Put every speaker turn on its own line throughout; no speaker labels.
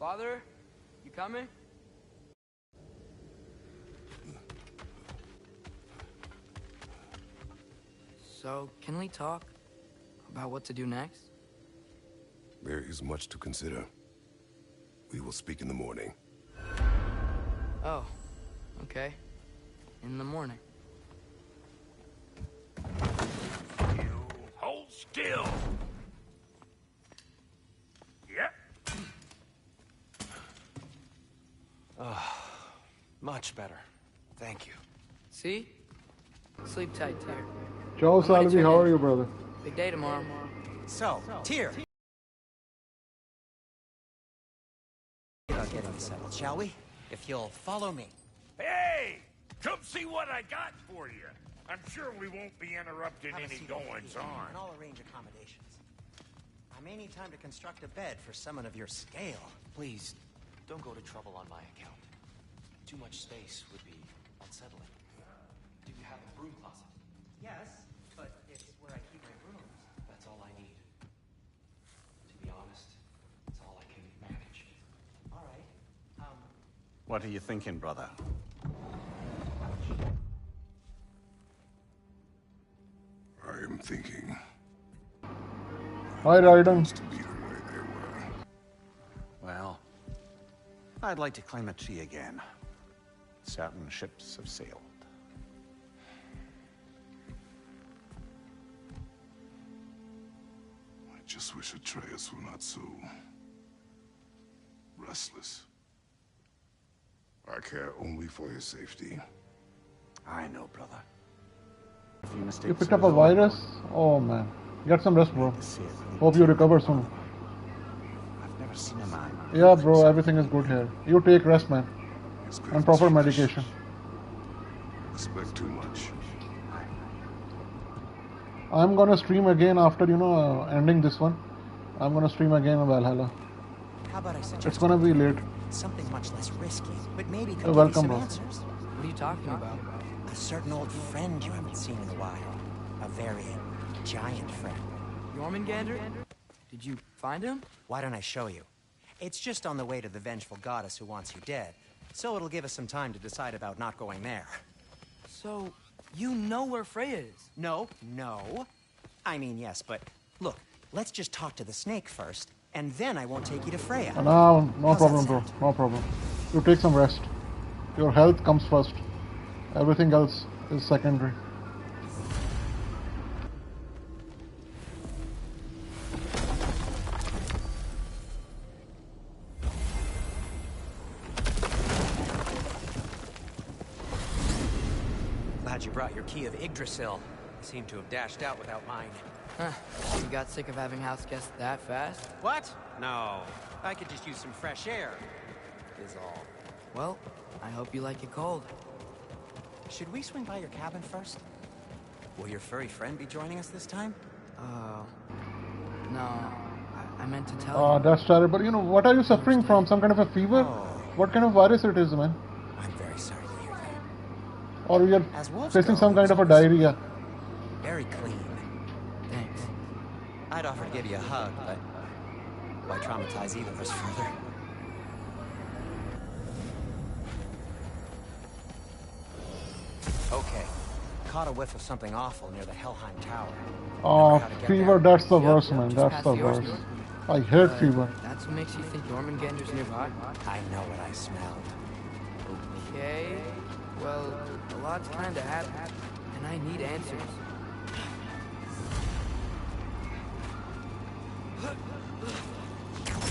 Father, you coming? So, can we talk about what to do next?
There is much to consider. We will speak in the morning.
Oh, okay. In the morning.
You hold still. Yep.
Much better. Thank you.
See? Sleep tight, Tyr.
Ciao, Salvi. How are you, brother?
Big day tomorrow.
So, Tyr. About getting settled, shall we? If you'll follow me.
Hey! Come see what I got for you. I'm sure we won't be interrupting any goings-on.
And I'll arrange accommodations. I may need time to construct a bed for someone of your scale.
Please, don't go to trouble on my account. Too much space would be unsettling. Do you have a broom closet?
Yes, but it's where I keep my brooms.
That's all I need. To be honest, it's all I can manage.
All right.
What are you thinking, brother?
I am thinking.
Hi, Raiden.
To be the way they were.
Well, I'd like to claim a tree again. Certain ships have sailed.
I just wish Atreus were not so restless. I care only for his safety.
I know, brother. If you
You
mistake
picked up a virus? Oh, man. Get some rest, bro. Hope you recover soon.
I've never seen a man.
Yeah, bro. Everything is good here. You take rest, man.
Expect
And proper
too much.
medication.
Expect too much.
I'm gonna stream again after, ending this one. I'm gonna stream again on Valhalla.
How about I suggest
It's gonna be late.
something much less risky, but maybe could
You're
give
welcome,
you some
bro.
answers?
What are you talking about?
A certain old friend you haven't seen in a while. A very giant friend.
Jormungandr? Did you find him?
Why don't I show you? It's just on the way to the vengeful goddess who wants you dead. So it'll give us some time to decide about not going there.
So, you know where Freya is?
No. I mean, yes, but look, let's just talk to the snake first, and then I won't take you to Freya.
No
How's
problem,
that
bro.
sound?
No problem. You take some rest. Your health comes first. Everything else is secondary.
Glad you brought your key of Yggdrasil. You seem to have dashed out without mine.
Huh. You got sick of having house guests that fast?
What? No. I could just use some fresh air, is all.
Well, I hope you like it cold.
Should we swing by your cabin first? Will your furry friend be joining us this time?
No. I meant to tell you.
That's terrible. What are you suffering from? Some kind of a fever?
Oh.
What kind of virus it is, man?
I'm very sorry to hear that.
Or you're
As wolves
facing
go,
some kind of a
it's
diarrhea?
Very clean.
Thanks.
I'd offer to give you a hug, but why traumatize either of us further? Okay. Caught a whiff of something awful near the Helheim Tower.
Oh,
How to get
fever,
there.
that's the worst, man.
just
That's
past
the
the
worst.
Orkney.
I hate fever.
That's what makes you think Jormungandr's nearby?
I know what I smelled.
Okay. Well, a lot's kinda happened, and I need answers.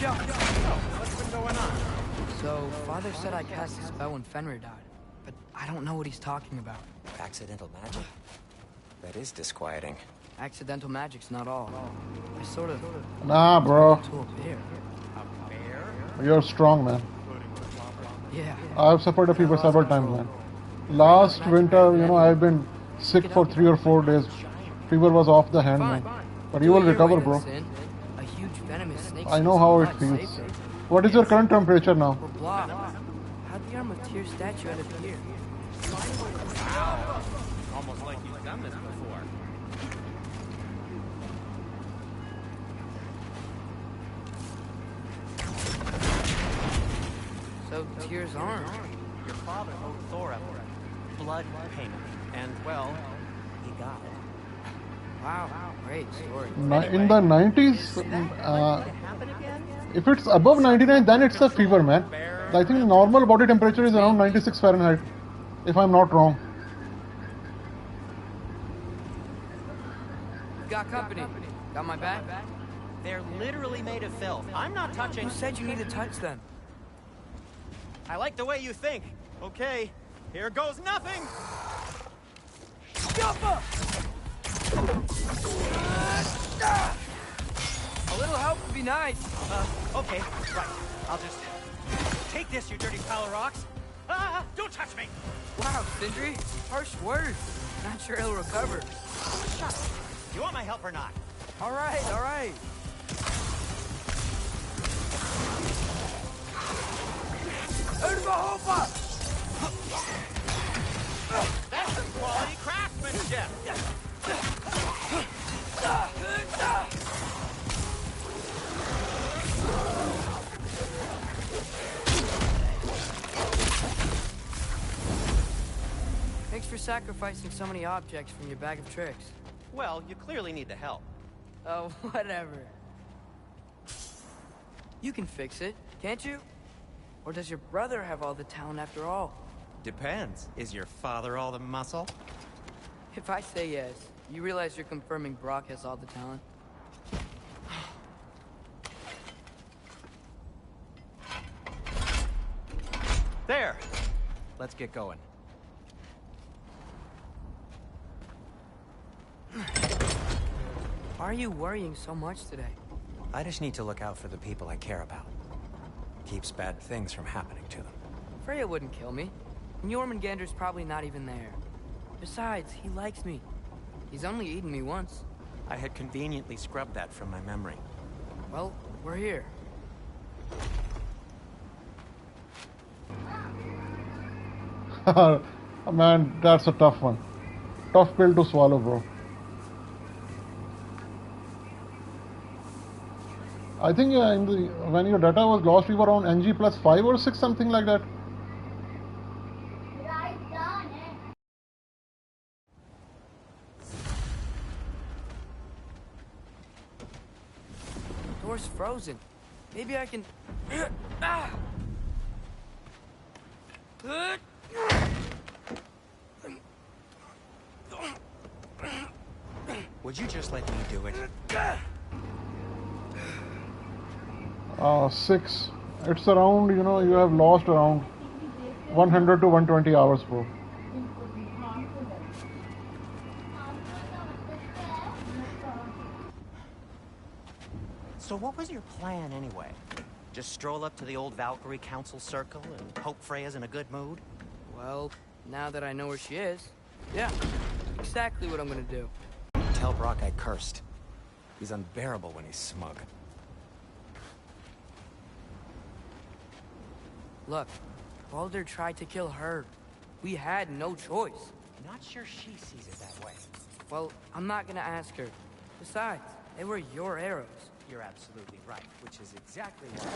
What's been going on?
So, Father said I cast a spell when Fenrir died, but I don't know what he's talking about.
Accidental magic? That is disquieting.
Accidental magic's not all. I sort of
Nah, bro.
to a bear.
A bear?
You're strong, man.
Yeah.
I've suffered a fever several times, man. Last winter, I've been sick for 3 or 4 days. Fever was off the hand, man. But you will recover, bro.
A huge venomous snake.
I know how it feels. What is your current temperature now?
We're blocked. How'd the arm of Tyr statue end up here?
Wow. Almost like you've done this before.
Tyr's arm?
Your father owed Thor a blood payment, and, well, he got it.
Wow, great story.
In the 90s, if it's above 99, then it's a fever, man. I think normal body temperature is around 96 Fahrenheit, if I'm not wrong.
Got company. Got my back?
They're literally made of filth. I'm not touching...
Who said you need to touch them?
I like the way you think. Okay, here goes nothing!
A little help would be nice.
Okay, right. I'll just... Take this, you dirty pile of rocks! Ah, don't touch me!
Wow, Sindri, harsh words. Not sure he'll recover.
Shut up. You want my help or not?
All right.
That's some quality craftsmanship!
Thanks for sacrificing so many objects from your bag of tricks.
Well, you clearly need the help.
Oh, whatever. You can fix it, can't you? Or does your brother have all the talent after all?
Depends. Is your father all the muscle?
If I say yes, you realize you're confirming Brok has all the talent?
There! Let's get going.
Why are you worrying so much today?
I just need to look out for the people I care about. Keeps bad things from happening to them.
Freya wouldn't kill me. And Jormungandr's probably not even there. Besides, he likes me. He's only eaten me once.
I had conveniently scrubbed that from my memory.
Well, we're here.
Man, that's a tough one. Tough pill to swallow, bro. I think when your data was lost, we were on NG plus 5 or 6, something like that.
Door's frozen. Maybe I can...
Would you just let me do it?
6. It's around, you have lost around 100 to 120 hours, bro.
So what was your plan anyway? Just stroll up to the old Valkyrie Council circle and hope Freya's in a good mood?
Well, now that I know where she is, yeah, exactly what I'm gonna do.
Tell Brok I cursed. He's unbearable when he's smug.
Look, Baldur tried to kill her. We had no choice.
Not sure she sees it that way.
Well, I'm not gonna ask her. Besides, they were your arrows.
You're absolutely right, which is exactly why...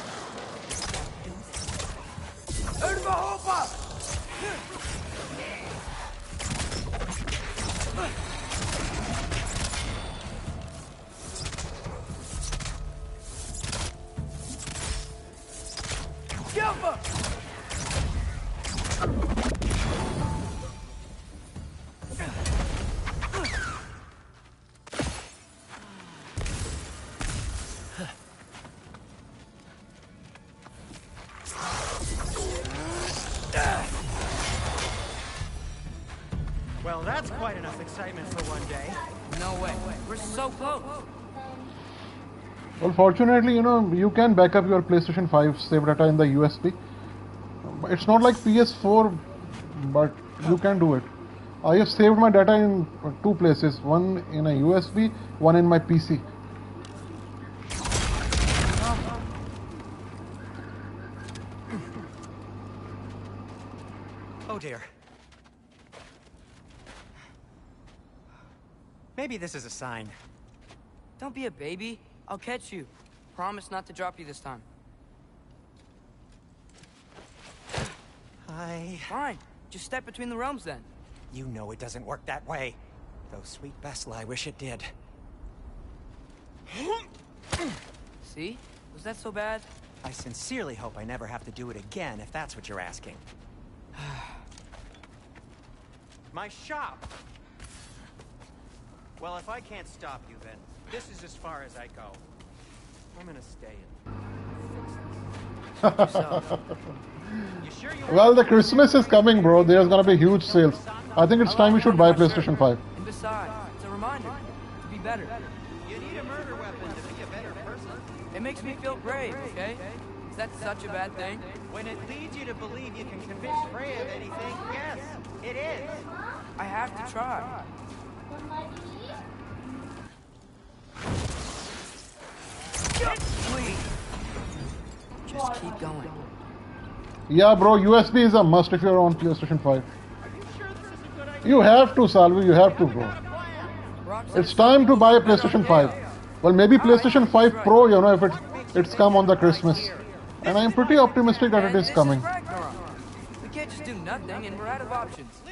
Well, that's quite enough excitement for one day.
No way. We're so close.
Well, fortunately, you can back up your PlayStation 5 save data in the USB. It's not like PS4, but you can do it. I have saved my data in 2 places, one in a USB, one in my PC.
Oh dear. Maybe this is a sign.
Don't be a baby. I'll catch you. Promise not to drop you this time.
Bye.
Fine. Just step between the realms then.
You know it doesn't work that way. Though sweet Bessel, I wish it did.
See? Was that so bad?
I sincerely hope I never have to do it again, if that's what you're asking. My shop! Well, if I can't stop you, then this is as far as I go. I'm gonna stay and fix this. You sure you
Well, the Christmas is coming, bro. There's gonna be huge sales. I think it's time you should buy PlayStation 5.
And besides, it's a reminder to be better.
You need a murder weapon to be a better person.
It makes me feel brave, okay? Is that such a bad thing?
When it leads you to believe you can convince Freya of anything, yes, it is.
I have to try. Please. Just keep going.
Yeah, bro, USB is a must if you're on PlayStation 5. You have to, Salvi, you have to, bro. It's time to buy a PlayStation 5. Well, maybe PlayStation 5 Pro, you know, if it's come on the Christmas. And I'm pretty optimistic that it is coming.
Ragnarok. We can't just do nothing and we're out of options.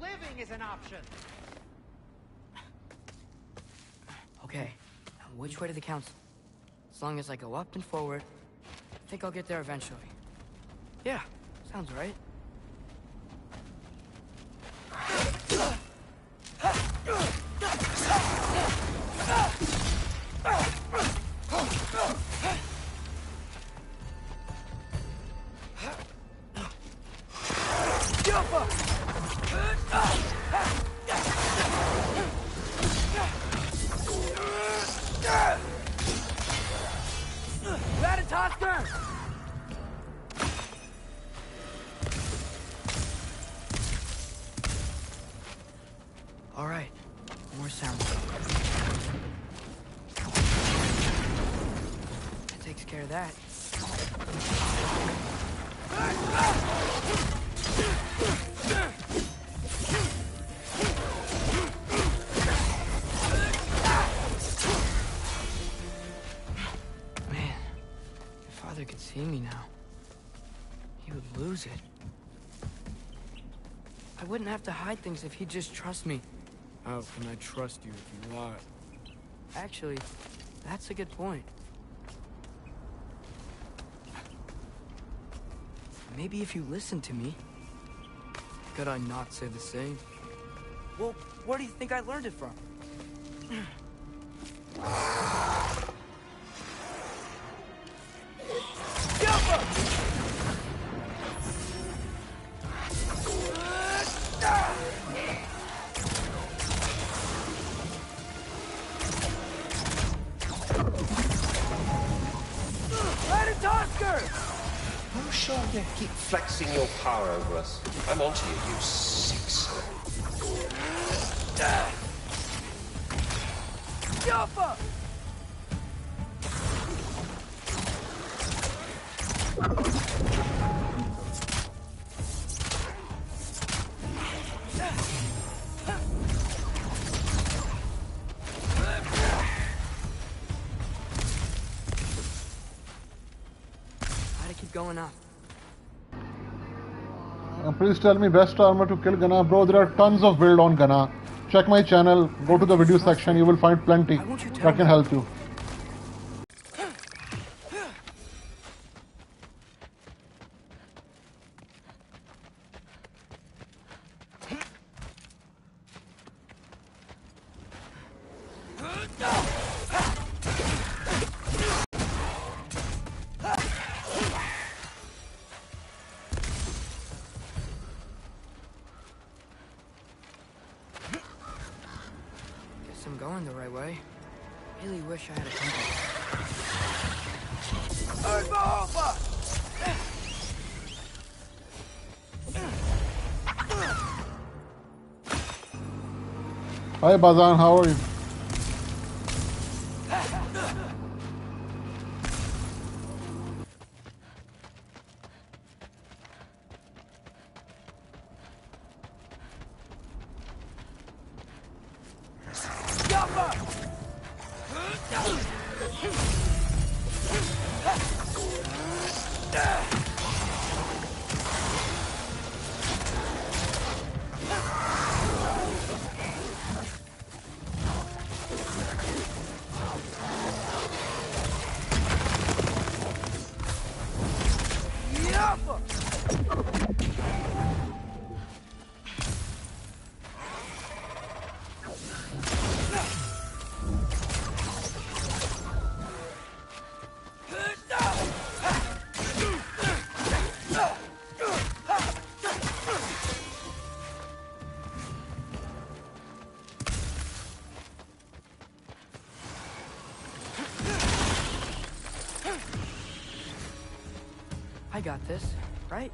Living is an option.
Okay, now which way to the council? As long as I go up and forward, I think I'll get there eventually. Yeah, sounds right. Tosker! All right, more sound. That takes care of that. Man, if Father could see me now, he would lose it. I wouldn't have to hide things if he'd just trust me.
How can I trust you if you lie?
Actually, that's a good point. Maybe if you listened to me.
Could I not say the same?
Well, where do you think I learned it from?
Keep flexing your power over us. I'm onto you, you six.
Jumper! Gotta keep going up.
Please tell me best armor to kill Gunna. Bro, there are tons of build on Gunna. Check my channel, go to the video section, you will find plenty that can help you.
I'm going the right way. Really wish I had a compass.
Hi Bazan, how are you?
I got this, right?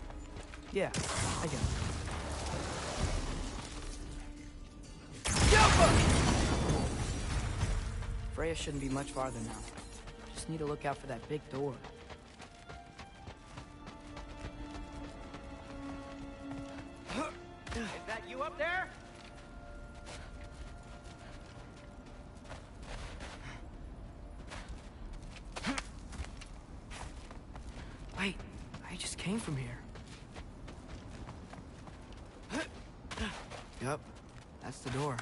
Yeah, I got it. Freya shouldn't be much farther now. Just need to look out for that big door.
Is that you up there?
Wait, I just came from here. Yup, that's the door.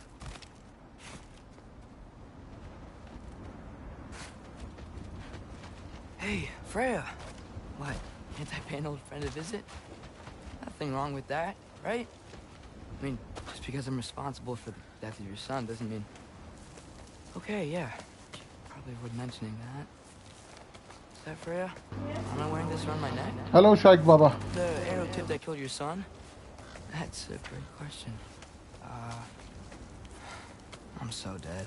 Hey, Freya. What, can't I pay an old friend a visit? Nothing wrong with that, right? I mean, just because I'm responsible for the death of your son doesn't mean... Okay, yeah. Probably worth mentioning that. Is that Freya? Am I wearing this around my neck?
Hello, Shaikh Baba.
The arrow tip that killed your son? That's a great question. I'm so dead.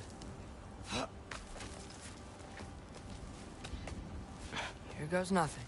Here goes nothing.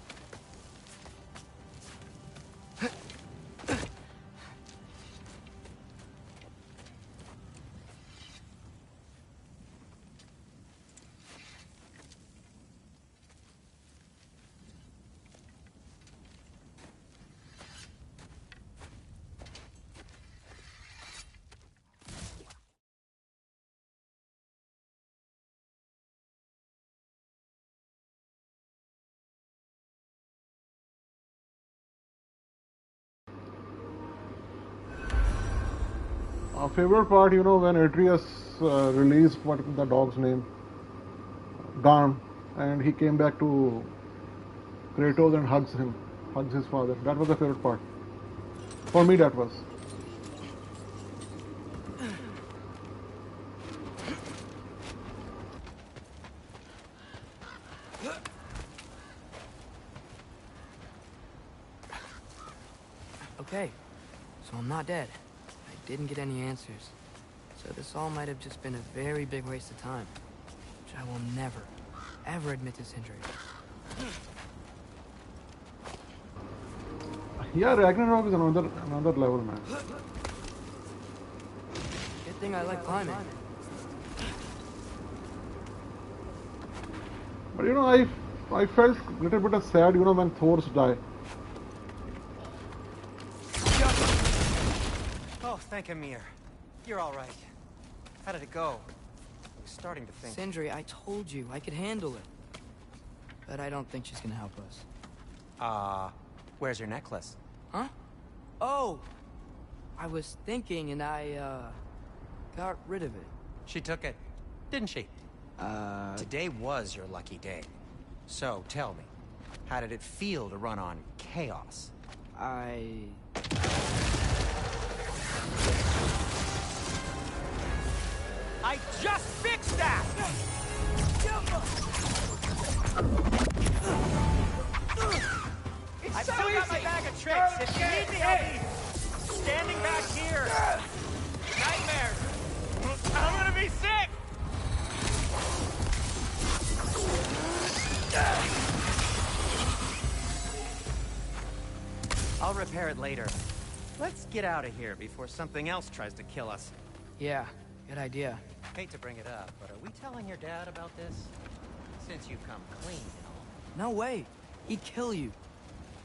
Favorite part, you know, when Atreus released what the dog's name, Garm, and he came back to Kratos and hugs his father. That was the favorite part. For me, that was.
Okay, so I'm not dead. I didn't get any answers. So this all might have just been a very big waste of time. Which I will never, ever admit to Sindri.
Yeah, Ragnarok is another level, man.
Good thing I like climbing.
But you know, I felt a little bit of sad, you know, when Thor's died.
Oh, thank Amir. You're all right. How did it go? I was starting to think...
Sindri, I told you I could handle it. But I don't think she's gonna help us.
Where's your necklace?
Huh? Oh! I was thinking and I, got rid of it.
She took it, didn't she? Today was your lucky day. So, tell me, how did it feel to run on chaos?
I
just fixed that! I've still got my bag of tricks. If you need me, I'll be standing back here. Nightmares. I'm gonna be sick! I'll repair it later. Let's get out of here before something else tries to kill us.
Yeah, good idea.
Hate to bring it up, but are we telling your dad about this? Since you've come clean and all.
No way. He'd kill you.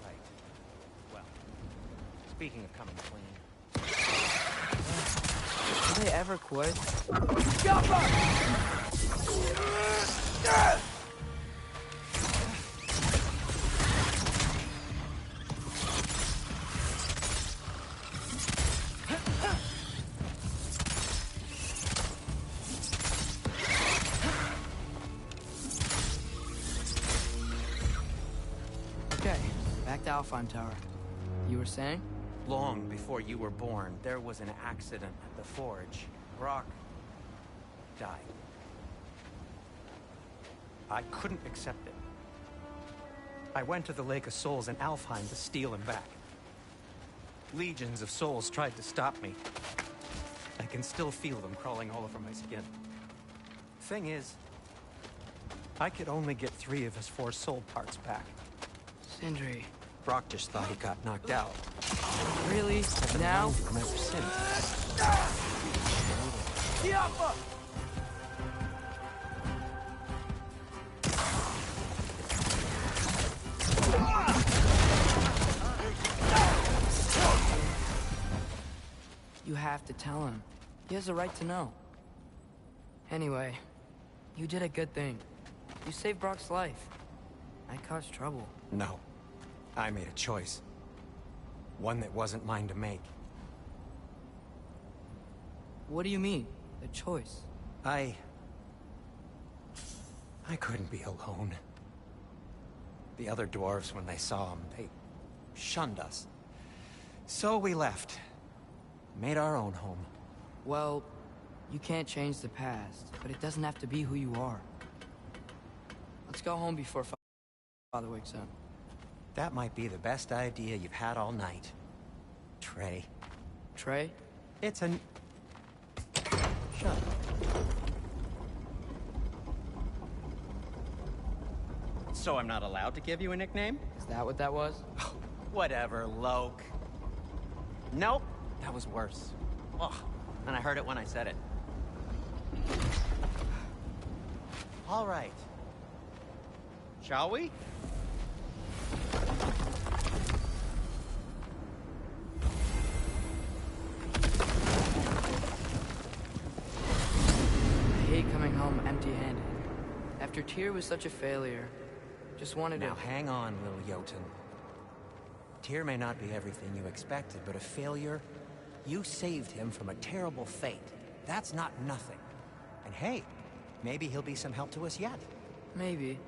Right. Well, speaking of coming clean...
Will they ever quit? Okay, back to Alfheim Tower. You were saying?
Long before you were born, there was an accident at the forge. Brok died. I couldn't accept it. I went to the Lake of Souls in Alfheim to steal him back. Legions of souls tried to stop me. I can still feel them crawling all over my skin. Thing is, I could only get 3 of his 4 soul parts back.
Sindri.
Brok just thought he got knocked out.
Really?
I've been
Now?
around him ever since.
You have to tell him. He has a right to know. Anyway, you did a good thing. You saved Brok's life. I caused trouble.
No. I made a choice. One that wasn't mine to make.
What do you mean? A choice?
I couldn't be alone. The other dwarves, when they saw him, they shunned us. So we left. Made our own home.
Well, you can't change the past, but it doesn't have to be who you are. Let's go home before Father wakes up.
That might be the best idea you've had all night. Trey.
Trey?
It's an... Shut up. So I'm not allowed to give you a nickname?
Is that what that was?
Whatever, Loke. Nope, that was worse. Oh, and I heard it when I said it. All right. Shall we?
I hate coming home empty-handed. After Tyr was such a failure, just wanted to...
Now hang on, little Jotun. Tyr may not be everything you expected, but a failure? You saved him from a terrible fate. That's not nothing. And hey, maybe he'll be some help to us yet.
Maybe.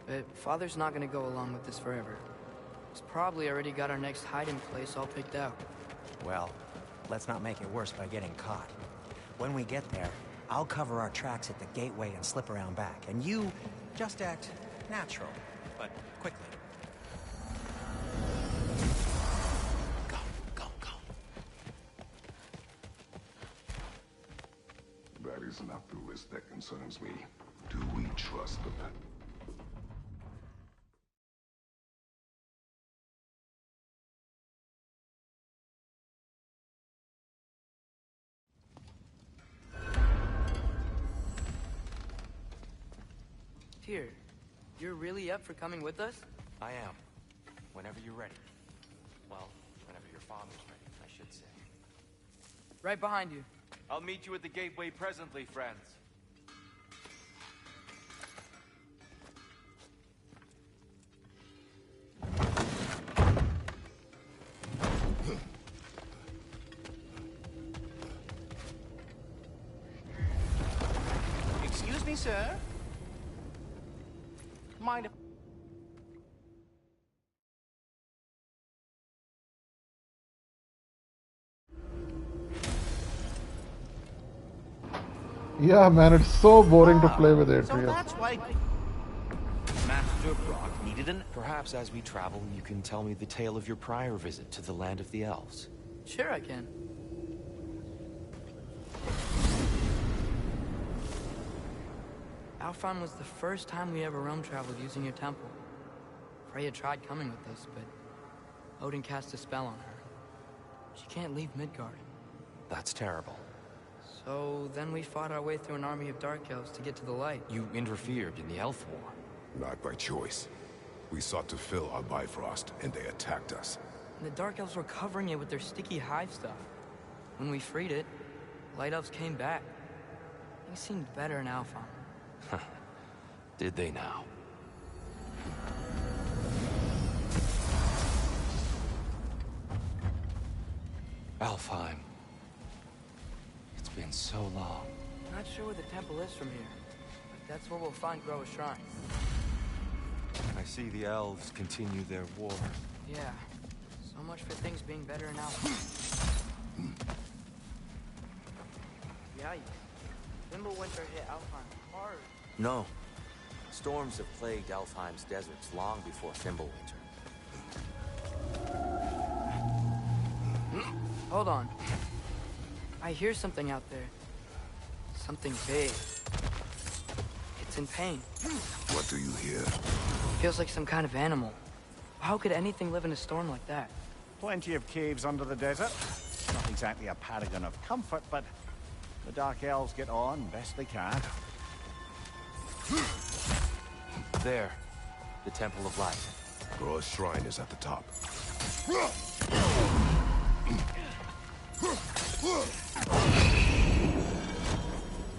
But Father's not gonna go along with this forever. He's probably already got our next hiding place all picked out.
Well, let's not make it worse by getting caught. When we get there, I'll cover our tracks at the gateway and slip around back. And you just act natural, but quickly. Go, go, go.
That is not the risk that concerns me. Do we trust them?
Tyr, you're really up for coming with us?
I am. Whenever you're ready. Well, whenever your father's ready, I should say.
Right behind you.
I'll meet you at the gateway presently, friends.
Excuse me, sir? Mind if...
Yeah, man, it's so boring to play with
So
Atreus.
that's why... Master Brok needed an... Perhaps as we travel, you can tell me the tale of your prior visit to the land of the elves.
Sure I can. Alfheim was the first time we ever realm traveled using your temple. Freya tried coming with us, but Odin cast a spell on her. She can't leave Midgard.
That's terrible.
So then we fought our way through an army of dark elves to get to the light.
You interfered in the elf war.
Not by choice. We sought to fill our Bifrost, and they attacked us.
And the dark elves were covering it with their sticky hive stuff. When we freed it, light elves came back. Things seemed better in Alfheim.
Did they now? Alfheim. It's been so long.
Not sure where the temple is from here, but that's where we'll find Groa's shrine.
I see the elves continue their war.
Yeah, so much for things being better in Alfheim. Yikes. Winter hit Alfheim hard.
No. Storms have plagued Alfheim's deserts long before Fimbulwinter.
Hold on. I hear something out there. Something big. It's in pain.
What do you hear?
Feels like some kind of animal. How could anything live in a storm like that?
Plenty of caves under the desert. Not exactly a paragon of comfort, but the Dark Elves get on best they can.
There. The Temple of Light.
Groa's shrine is at the top.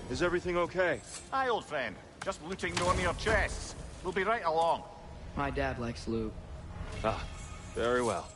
Is everything okay?
Aye, old friend. Just looting one of your chests. We'll be right along.
My dad likes loot.
Ah, very well.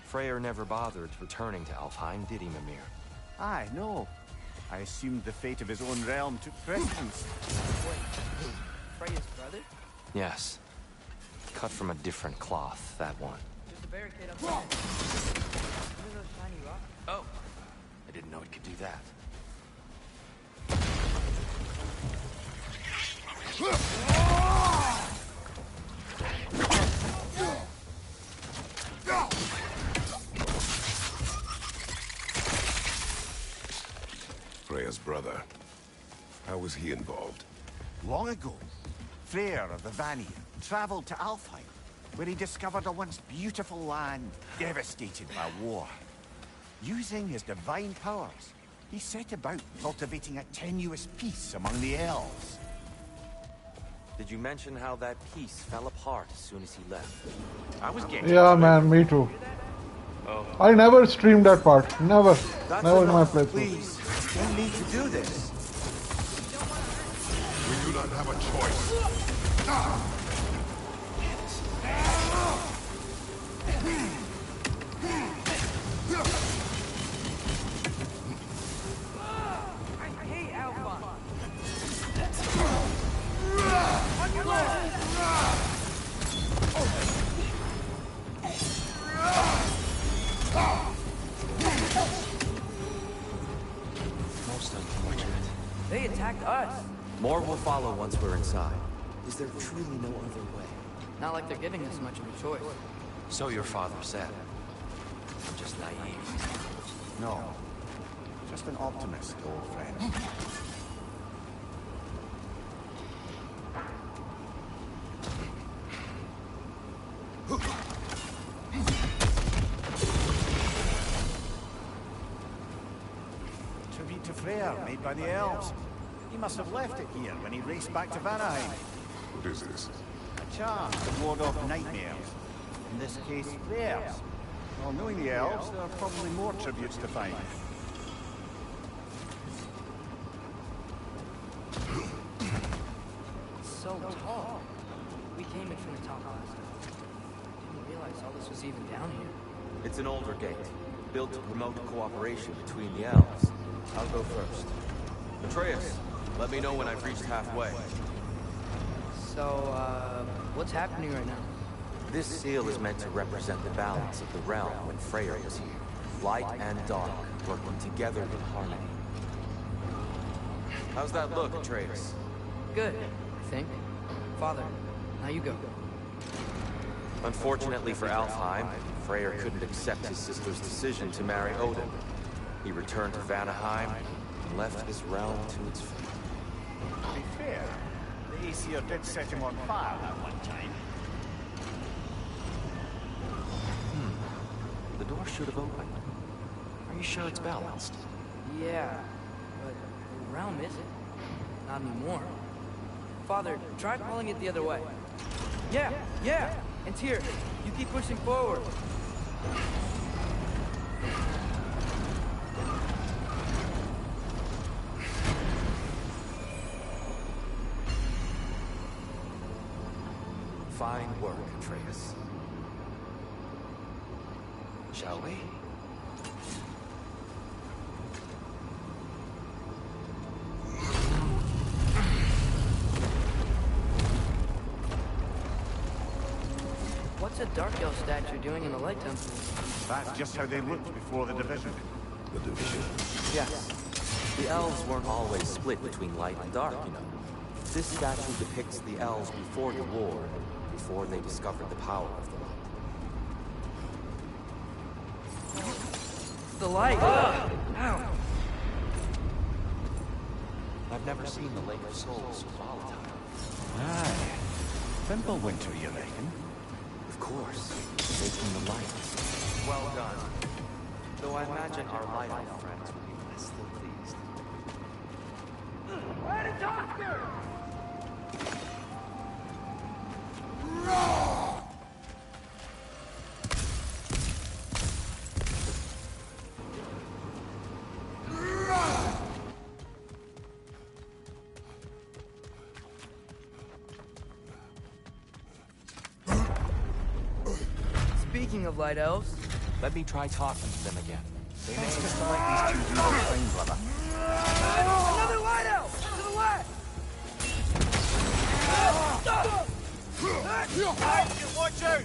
Freya never bothered returning to Alfheim, did he, Mimir?
Aye, no. I assumed the fate of his own realm took precedence.
Wait, Freya's brother?
Yes. Cut from a different cloth, that one.
There's a barricade up there. What are those shiny rocks?
Oh! I didn't know it could do that.
Freya's brother. How was he involved?
Long ago, Freya of the Vanir traveled to Alfheim, where he discovered a once beautiful land devastated by war. Using his divine powers, he set about cultivating a tenuous peace among the elves.
Did you mention how that piece fell apart as soon as he left?
I was getting
Yeah, man, me too.
Oh.
I never streamed that part. Never.
That's
Never in my
enough.
playthrough.
Please, you don't need to do this.
We do not have a choice.
I hate Alpha.
Most unfortunate.
They attacked us.
More will follow once we're inside. Is there truly no other way?
Not like they're giving us much of a choice.
So your father said. I'm just naive.
No, just an optimist, old friend. Tribute to Freya, made by the elves. He must have left it here when he raced back to Vanaheim.
What is this?
A charm to ward off nightmares. In this case, theirs. Well, knowing the elves, there are probably more tributes to find.
It's so tall. We came in from the top last time. Didn't realize all this was even down here.
It's an older gate, built to promote cooperation between the elves. I'll go first. Atreus, let me know when I've reached halfway.
So, what's happening right now?
This seal is meant to represent the balance of the realm when Freya was here. Light and dark, working together in harmony. How's that look, Atreus?
Good, I think. Father, now you go.
Unfortunately for Alfheim, Freya couldn't accept his sister's decision to marry Odin. He returned to Vanaheim and left his realm to its fate.
To be fair, the Aesir did set him on fire at one time.
The door should have opened. Are you sure it's balanced?
Yeah, but the realm isn't. Not anymore. Father, try pulling it the other way. Yeah! And here, you keep pushing forward.
Fine work, Atreus. Shall we?
What What's a Dark Elf statue doing in the Light Temple?
That's just how they looked before the division.
The division.
Yes. The elves weren't always split between light and dark, you know. This statue depicts the elves before the war, before they discovered the power of the light.
The light! Ow!
I've never seen the Lake of Souls so volatile.
Aye. Winter, you reckon?
Of course. Taking the light.
Well done. Though I imagine our light elf friends would be less than pleased.
Where the doctor?
Speaking of Light Elves,
Let me try talking to them again. They may
Just to let these two do their thing, brother.
another Light Elf! To the left!
Watch out!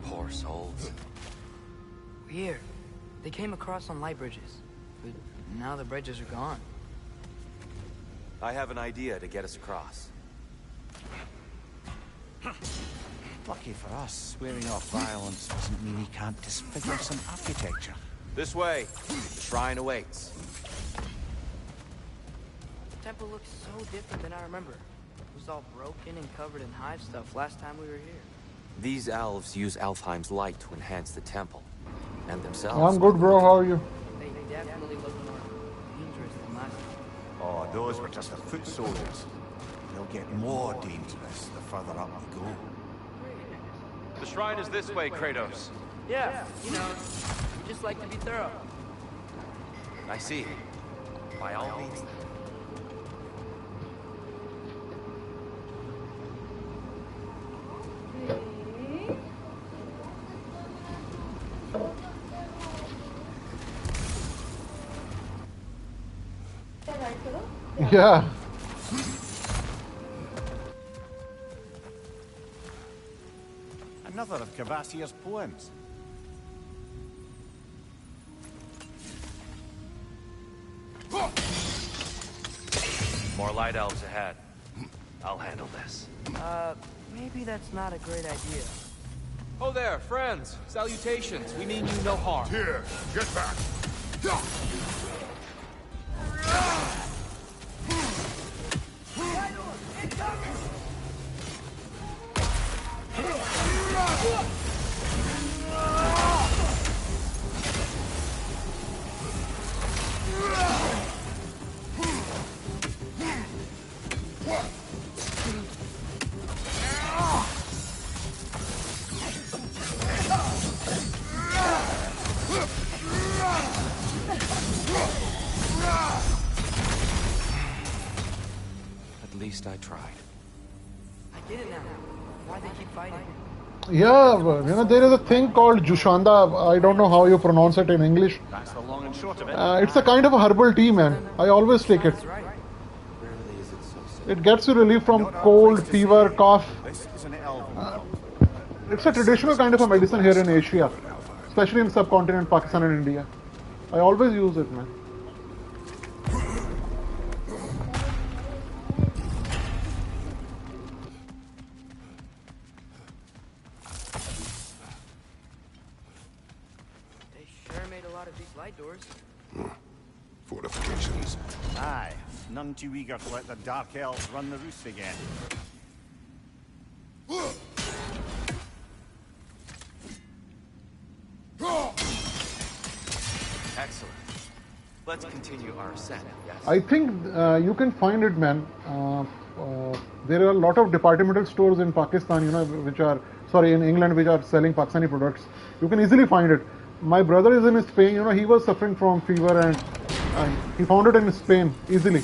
Poor souls.
Weird. They came across on light bridges, but now the bridges are gone.
I have an idea to get us across.
Lucky for us, swearing off violence doesn't mean he can't disfigure some architecture.
This way. The shrine awaits.
The temple looks so different than I remember. It was all broken and covered in hive stuff last time we were here.
These elves use Alfheim's light to enhance the temple. And themselves.
I'm good, bro. How are you?
They definitely look more dangerous than last time.
Oh, those were just the foot soldiers. They'll get more dangerous the further up we go.
The shrine is this way, Kratos.
Yeah, you know, we just like to be thorough.
I see. By all means.
Yeah.
Another of Cavassier's poems.
More light elves ahead. I'll handle this.
Maybe that's not a great idea.
Oh there, friends. Salutations. We mean you no harm.
Here, get back.
At least I tried.
I get it now. Why they keep fighting?
Yeah, you know, there is a thing called Jushanda. I don't know how you pronounce it in English.
That's the long and short of it.
It's a kind of a herbal tea, man. I always take it.
Right.
Rarely is it so simple.
It gets you relief from cold, fever, cough.
This is an Elven.
It's a traditional kind of a medicine here in Asia, especially in subcontinent Pakistan and India. I always use it, man.
They sure made a lot of these light doors.
Fortifications.
Aye, none too eager to let the Dark Elves run the roost again.
Excellent. Let's continue our ascent, yes?
I think you can find it, man. There are a lot of departmental stores in Pakistan, you know, which are, sorry, in England, which are selling Pakistani products. You can easily find it. My brother is in Spain. You know, he was suffering from fever, and he found it in Spain easily.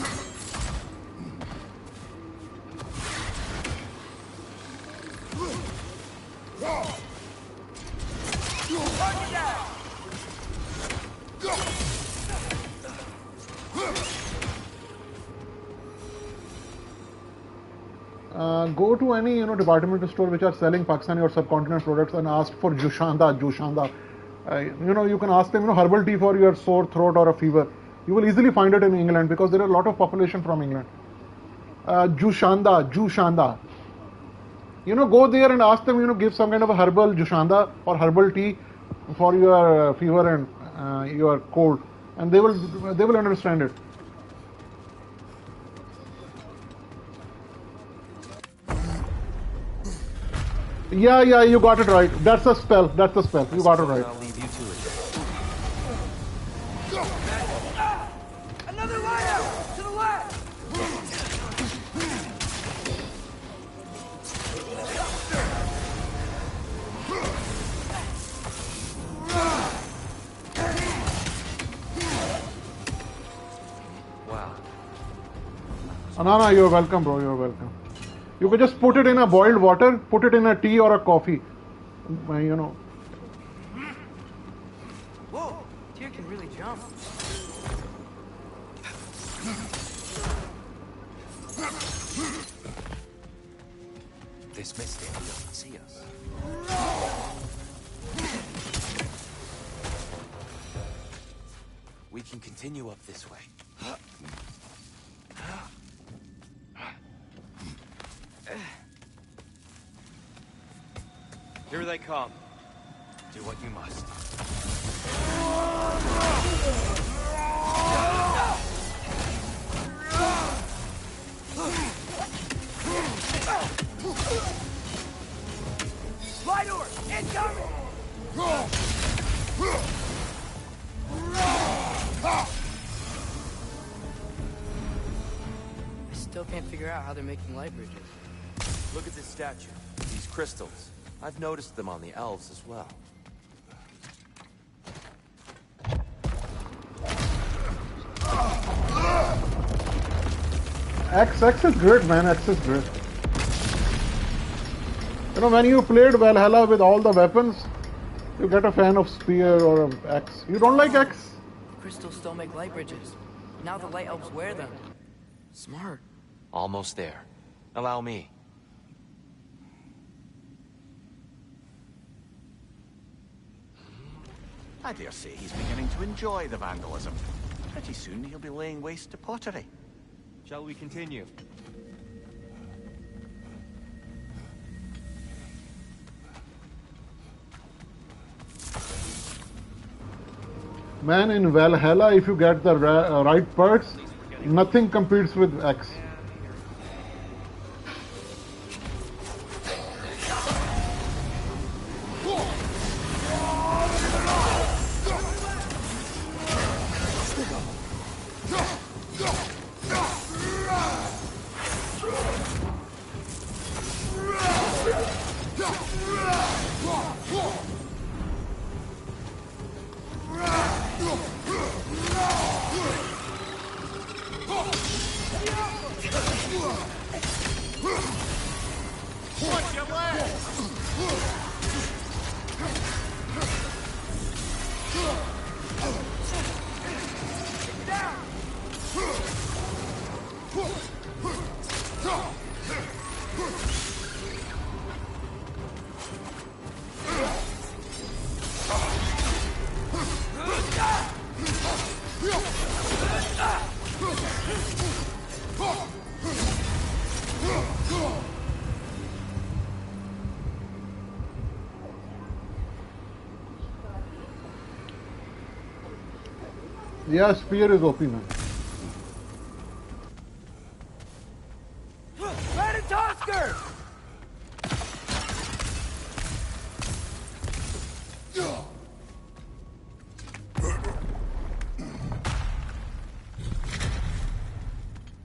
Go to any departmental store which are selling Pakistani or subcontinent products and ask for Jushanda. You can ask them herbal tea for your sore throat or a fever. You will easily find it in England because there are a lot of population from England. Jushanda. Go there and ask them, give some kind of a herbal Jushanda or herbal tea for your fever and your cold, and they will understand it. Yeah, you got it right. That's a spell. You got it right.
I'll leave you to it.
Another light to the left!
Wow.
Anana, you're welcome, bro. You're welcome. You can just put it in a boiled water, put it in a tea or a coffee.
Whoa, deer can really jump.
This mist area doesn't see us. We can continue up this way.
Here they come.
Do what you must.
Light orb, incoming! I still can't figure out how they're making light bridges.
Look at this statue. These crystals. I've noticed them on the elves as well.
X is great, man. X is great. When you played Valhalla with all the weapons, you get a fan of spear or of X. You don't like X?
Crystals still make light bridges. Now the light elves wear them. Smart.
Almost there. Allow me.
I dare say he's beginning to enjoy the vandalism. Pretty soon he'll be laying waste to pottery.
Shall we continue?
Man, in Valhalla, if you get the right perks, nothing competes with X. Yeah, spear is OP, man.
Tosker!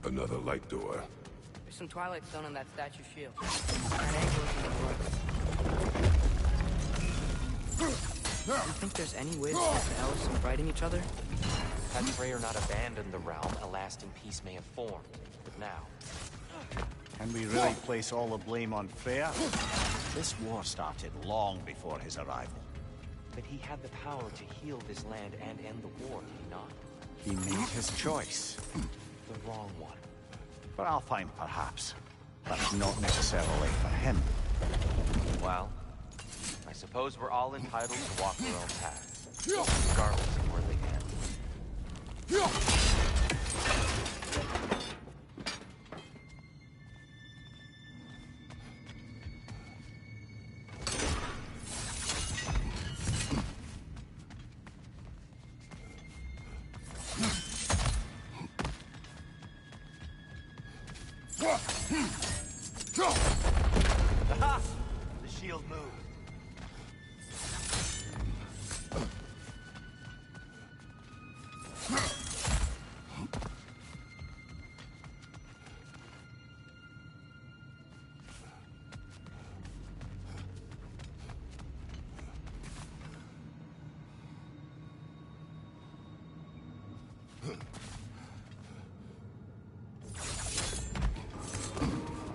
Another light door.
There's some twilight stone on that statue shield. That angle is in the Do you think there's any way to stop the elves from fighting each other?
Had Freya not abandoned the realm, a lasting peace may have formed. But now...
Can we really place all the blame on Freya? This war started long before his arrival.
But he had the power to heal this land and end the war, did he not?
He made his choice.
The wrong one.
For Alfheim, perhaps. But not necessarily for him.
Well, I suppose we're all entitled to walk our own path, regardless of where they end. Aha! The shield moved.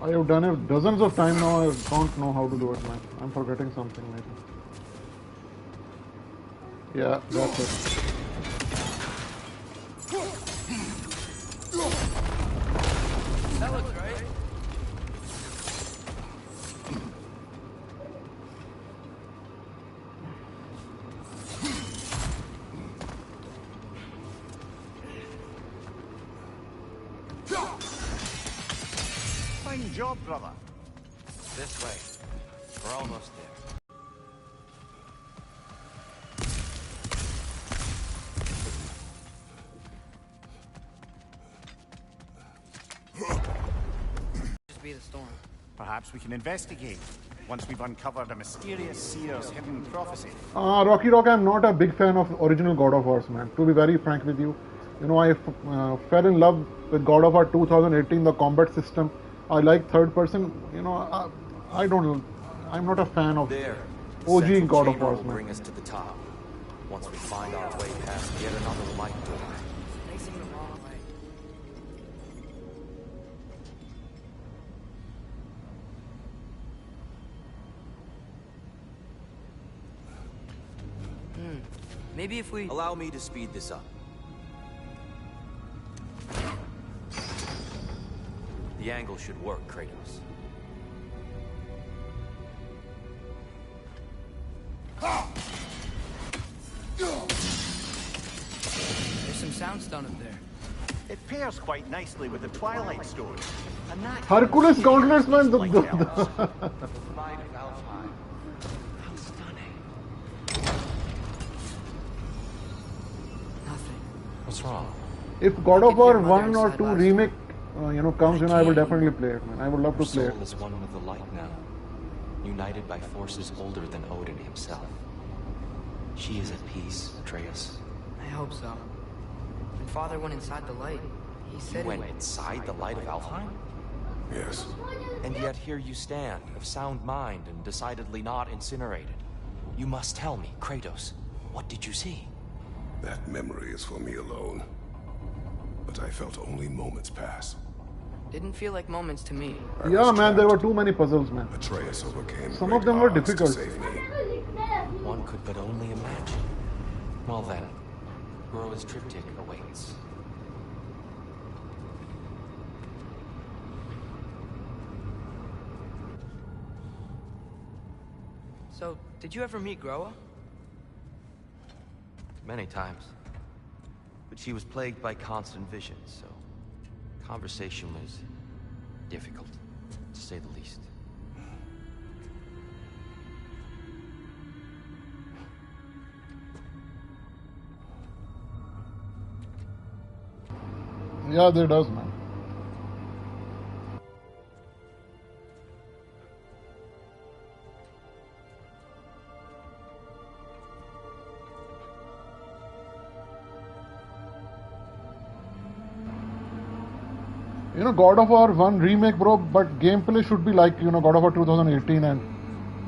I have done it dozens of times now. I don't know how to do it, man. I'm forgetting something maybe. Yeah, that's it.
That looks right.
Fine job, brother.
This way. We're almost there.
Just be the storm.
Perhaps we can investigate once we've uncovered a mysterious seer's hidden prophecy.
Rocky Rock, I'm not a big fan of original God of Wars, man. To be very frank with you, you know, I fell in love with God of War 2018, the combat system. I like third person. You know, I'm not a fan of OG God of War.
Will bring us to the top. Once we find our way past yet another light door.
Facing the wrong way. Maybe if we...
Allow me to speed this up. The angle should work, Kratos.
There's some soundstone up there.
It pairs quite nicely with the Twilight Stone. And that
Hercules gauntlets, man.
like elves.
The might of Alfheim. How stunning.
Nothing.
What's wrong?
If God of War
Your
1 or
mother
2
said
remake, comes, I will definitely play it, man. I would love to play it.
Soul is one with the light now, united by forces older than Odin himself. She is at peace, Atreus.
I hope so. When Father went inside the light, he said
You went inside the light of Alfheim?
Yes.
And yet here you stand, of sound mind and decidedly not incinerated. You must tell me, Kratos, what did you see?
That memory is for me alone. But I felt only moments pass.
Didn't feel like moments to me.
Yeah, man, there were too many puzzles, man.
Atreus overcame
Some of them were
great odds to
difficult.
save me.
One could but only imagine. Well then, Groa's triptych awaits.
So, did you ever meet Groa?
Many times. But she was plagued by constant visions, so conversation was difficult, to say the least.
Yeah, there does, man. You know, God of War 1 remake, bro, but gameplay should be like, you know, God of War 2018 and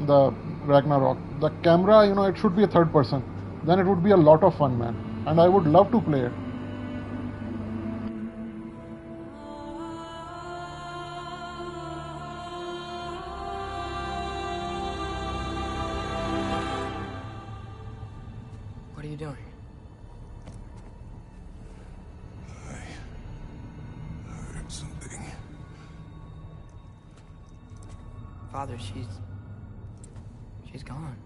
the Ragnarok. The camera, you know, it should be a third person. Then it would be a lot of fun, man. And I would love to play it.
What are you doing?
I heard something.
Father, she's gone.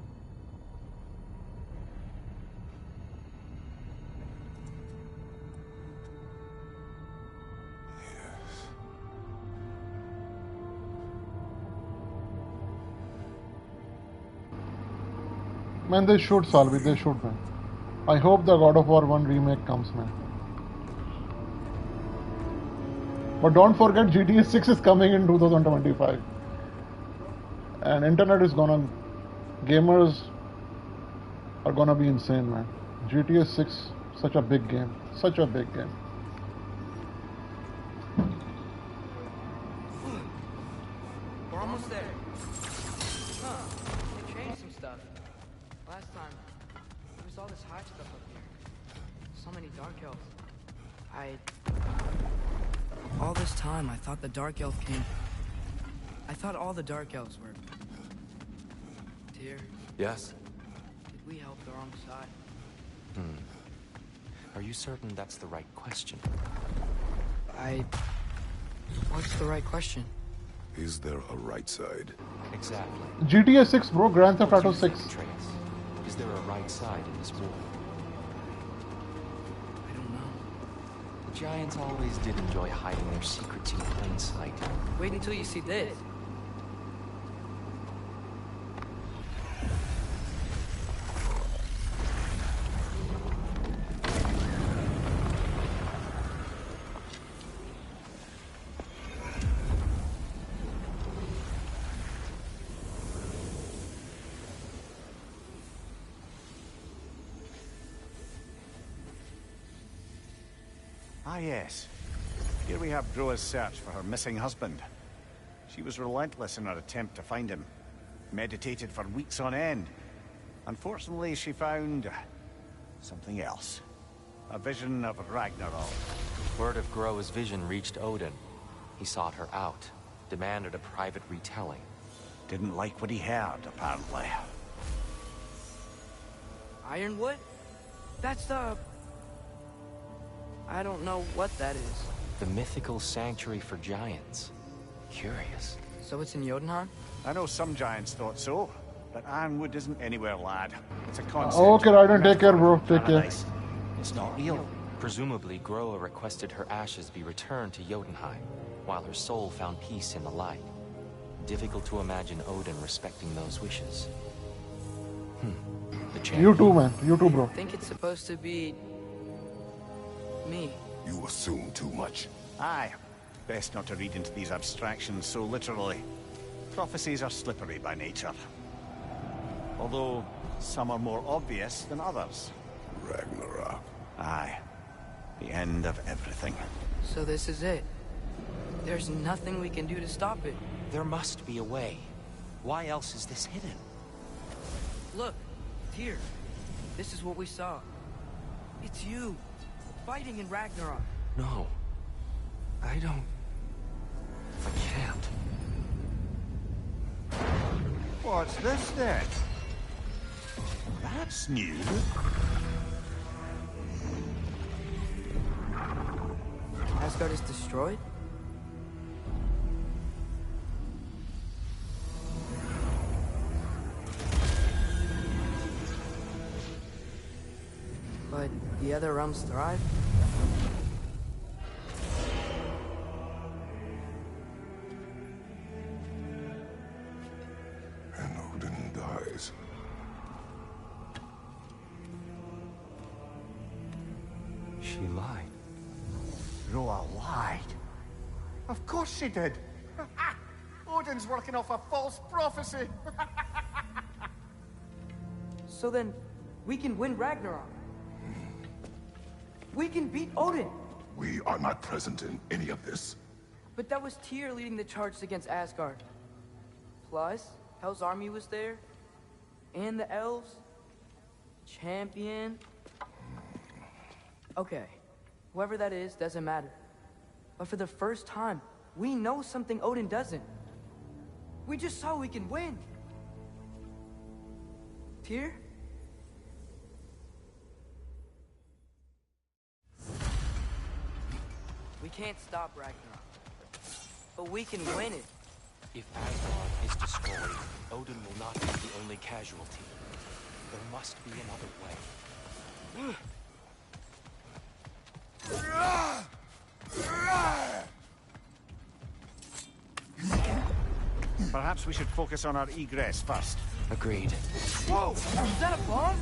Man, they should, Salvi, they should, man. I hope the God of War 1 remake comes, man. But don't forget, GTA 6 is coming in 2025. And internet is gonna... Gamers are gonna be insane, man. GTA 6, such a big game. Such a big game.
We're almost there. Huh. They changed some stuff. Last time, there was all this high stuff up here. So many dark elves. All this time, I thought the dark elf came... I thought all the dark elves were... Tyr,
Yes?
did we help the wrong side?
Are you certain that's the right question?
What's the right question?
Is there a right side?
Exactly.
GTA 6, bro. Grand Theft Auto 6.
Atreus, is there a right side in this war?
I don't know.
The Giants always did enjoy hiding their secrets in plain sight.
Wait until you see this.
Ah, yes. Here we have Broa's search for her missing husband. She was relentless in her attempt to find him. Meditated for weeks on end. Unfortunately, she found... something else. A vision of Ragnarok.
Word of Groa's vision reached Odin. He sought her out, demanded a private retelling.
Didn't like what he heard, apparently.
Ironwood? That's the... I don't know what that is.
The mythical sanctuary for giants. Curious.
So it's in Jotunheim?
I know some giants thought so, but Ironwood isn't anywhere, lad. It's a concept.
Okay, Raiden, take care, bro. Take care.
Paradise. It's not real.
Presumably, Groa requested her ashes be returned to Jotunheim, while her soul found peace in the light. Difficult to imagine Odin respecting those wishes. The champion.
You too, man. You too, bro.
I think it's supposed to be... me.
You assume too much.
Aye. Best not to read into these abstractions so literally. Prophecies are slippery by nature. Although, some are more obvious than others.
Ragnarok.
Aye. The end of everything.
So this is it. There's nothing we can do to stop it.
There must be a way. Why else is this hidden?
Look, here. This is what we saw. It's you, fighting in Ragnarok.
No. I don't... I can't.
What's this then? That's new.
Asgard is destroyed? But the other realms thrive?
And Odin dies.
She lied.
Roa lied. Of course she did. Odin's working off a false prophecy.
So then, we can win Ragnarok. We can beat Odin.
We are not present in any of this.
But that was Tyr leading the charge against Asgard. Plus, Hell's army was there. and the elves. Champion. Okay, whoever that is doesn't matter. But for the first time, we know something Odin doesn't. We just saw we can win. Tyr? We can't stop Ragnarok, but we can win it.
If Asgard is destroyed, Odin will not be the only casualty. There must be another way.
Perhaps we should focus on our egress first.
Agreed.
Whoa! Is that a bomb?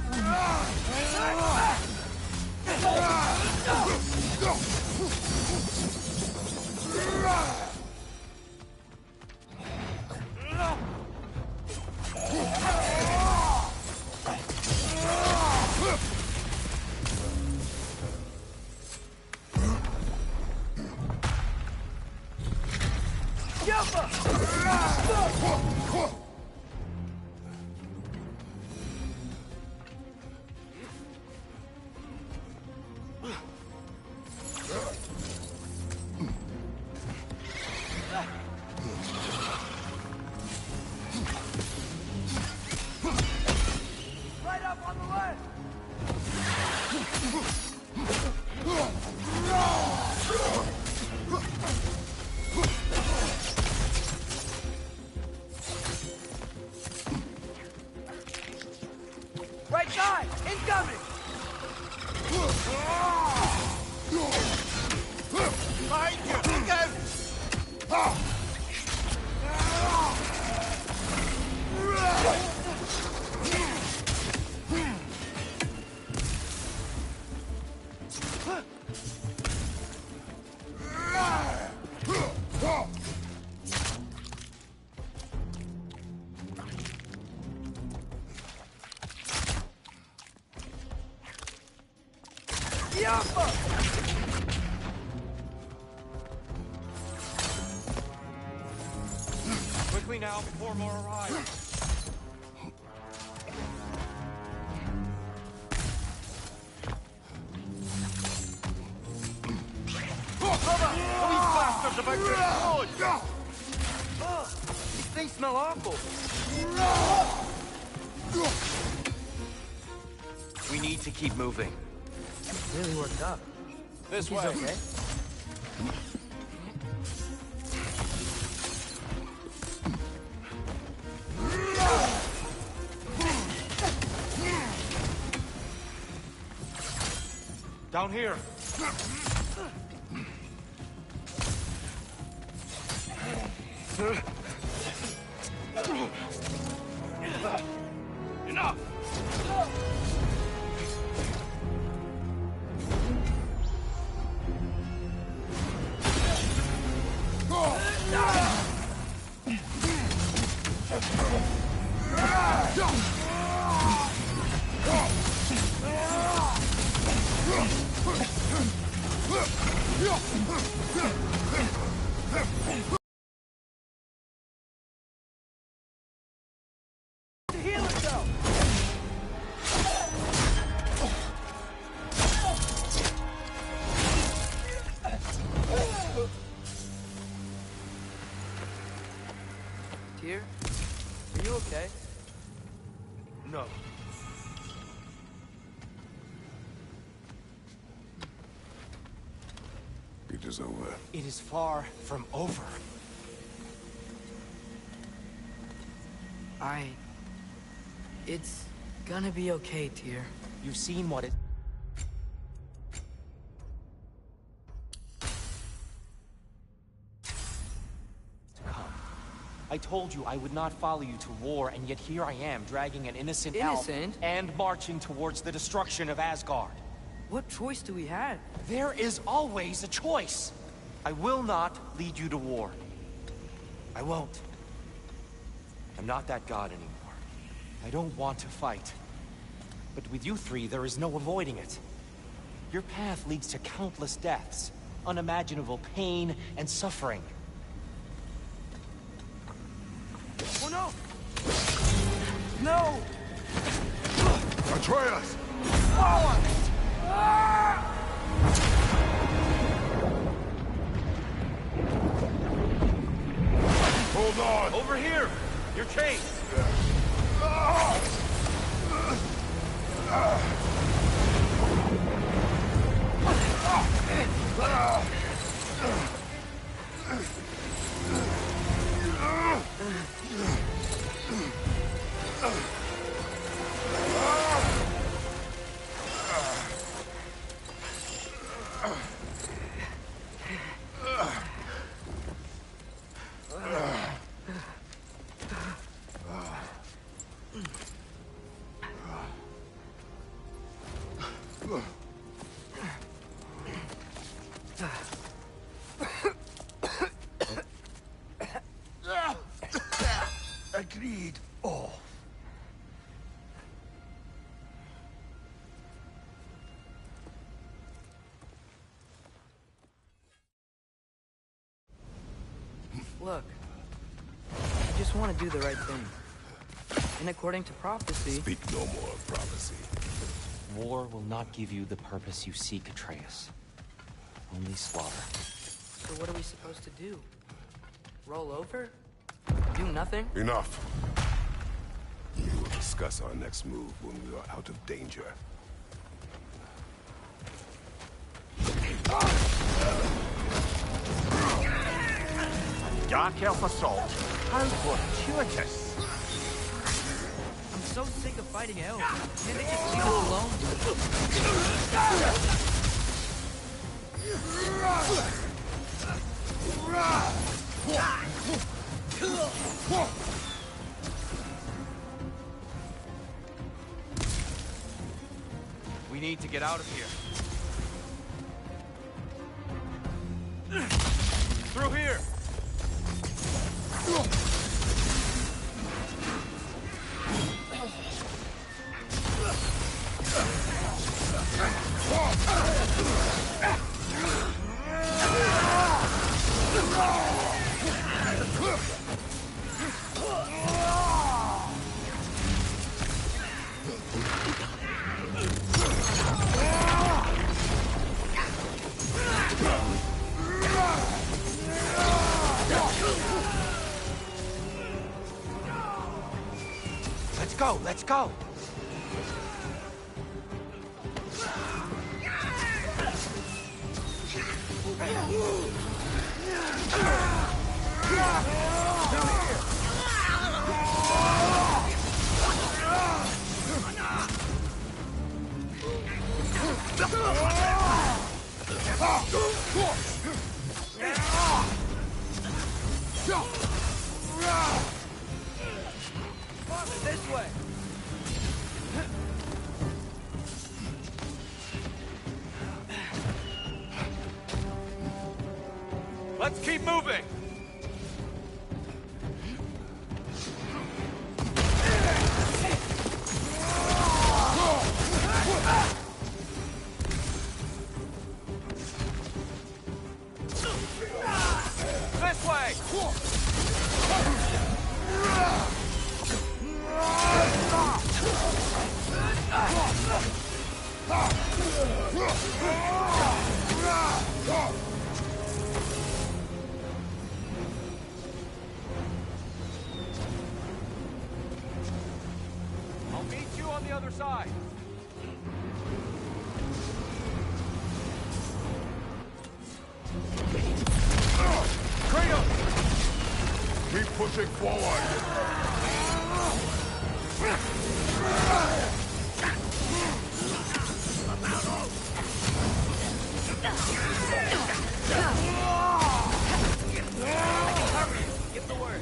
Right side! Incoming!
Behind you! Look out!
Quickly now, before more arrive.
These bastards have been destroyed!
These things smell awful.
We need to keep moving.
Really worked up.
This
He's
way.
okay.
Down here.
Enough!
To heal himself! Tyr? Are you okay?
No.
It is over.
It is far from over.
It's gonna be okay, Tyr.
You've seen what it... to come. I told you I would not follow you to war, and yet here I am, dragging an innocent elf
Innocent?
and marching towards the destruction of Asgard.
What choice do we have?
There is always a choice. I will not lead you to war. I won't. I'm not that god anymore. I don't want to fight. But with you three, there is no avoiding it. Your path leads to countless deaths, unimaginable pain and suffering.
Oh no! No!
Atreus! Hold on!
Over here! Your chain!
Agreed. Oh.
Look, I just want to do the right thing. And according to prophecy...
Speak no more of prophecy.
War will not give you the purpose you seek, Atreus. Only slaughter.
So what are we supposed to do? Roll over? Do nothing?
Enough. We will discuss our next move when we are out of danger.
Dark Elf assault. How fortuitous.
I'm so sick of fighting elves. Can't they just leave us alone?
We need to get out of here. Through here!
Let's go!
This way!
Let's keep moving! This way! I'll meet you on the other side.
Kratos! Keep pushing forward!
Get the word.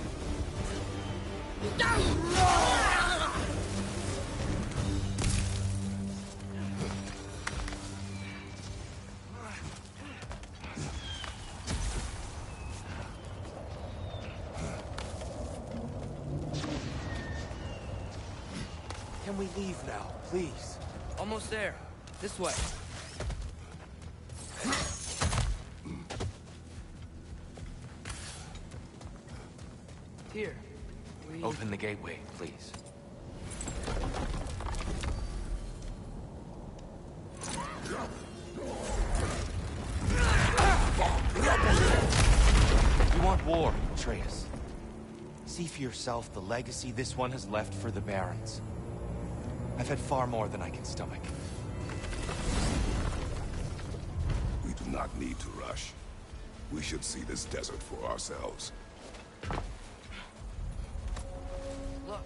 Can we leave now, please?
Almost there. This way. Here.
Open the gateway, please.
war, Atreus. See for yourself the legacy this one has left for the Barons. I've had far more than I can stomach.
We do not need to rush. We should see this desert for ourselves.
Look,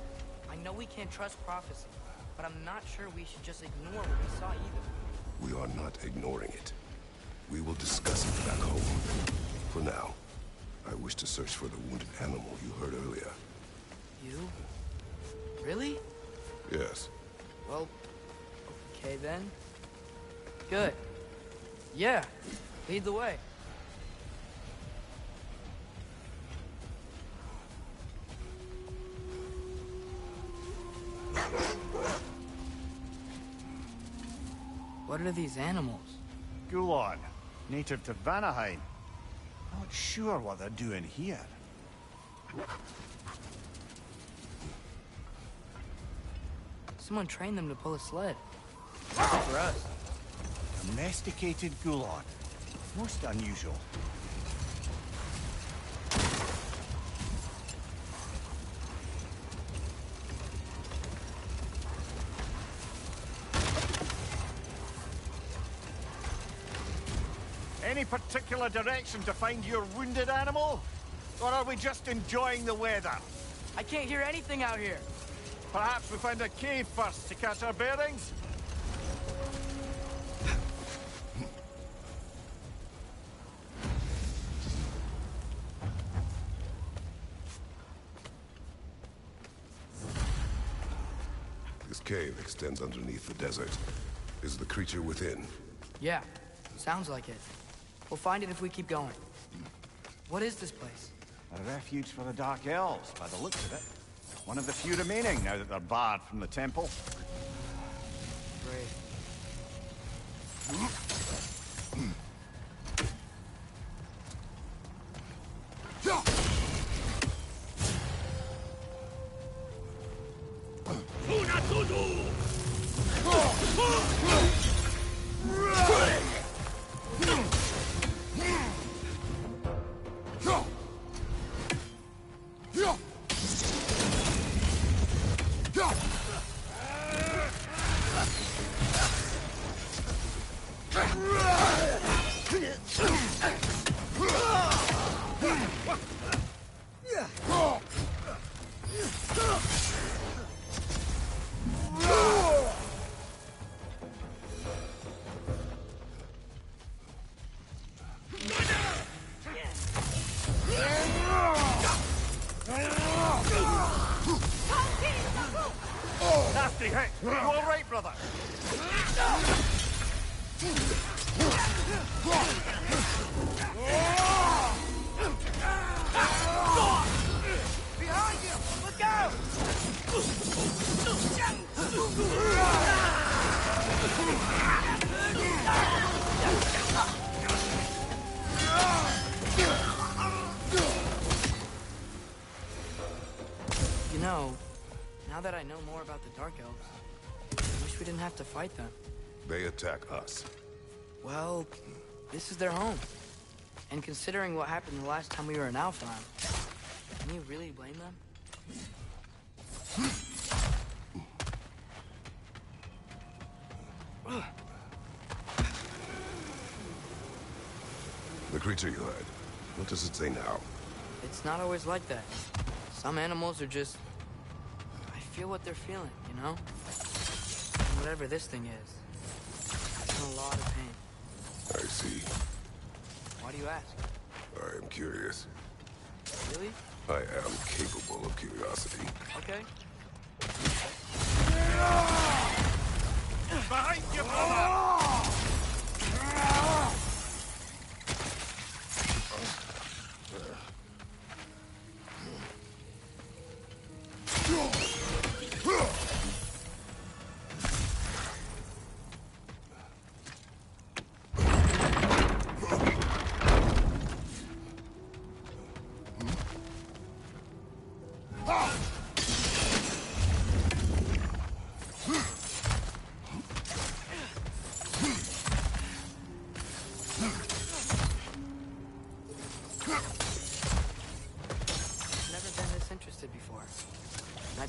I know we can't trust prophecy, but I'm not sure we should just ignore what we saw either.
We are not ignoring it. We will discuss it back home. For now, I wish to search for the wounded animal you heard earlier.
You? Really?
Yes.
Well, okay then. Good. Yeah, lead the way. What are these animals?
Gulon, native to Vanaheim. Not sure what they're doing here.
Someone trained them to pull a sled. For us.
Domesticated Gulon. Most unusual. Any particular direction to find your wounded animal? Or are we just enjoying the weather?
I can't hear anything out here.
Perhaps we find a cave first to catch our bearings?
This cave extends underneath the desert. Is the creature within?
Yeah, sounds like it. We'll find it if we keep going. What is this place?
A refuge for the Dark Elves, by the looks of it. One of the few remaining now that they're barred from the temple.
Great.
Nasty hit! You all right, brother?
Behind you! Look out! You know, now that I know more about the Dark Elves, I wish we didn't have to fight them.
They attack us.
Well, this is their home. And considering what happened the last time we were in Alfheim, can you really blame them?
The creature you heard. What does it say now?
It's not always like that. Some animals are just... I feel what they're feeling, you know? And whatever this thing is, it's in a lot of pain.
I see.
Why do you ask?
I am curious.
Really?
I am capable of curiosity.
Okay.
Behind you, brother!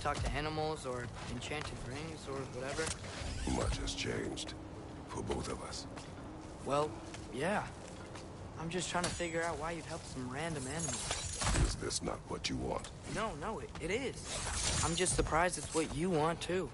talk to animals or enchanted rings or whatever?
Much has changed. For both of us.
Well, yeah. I'm just trying to figure out why you'd help some random animals.
Is this not what you want?
No, it is. I'm just surprised it's what you want, too.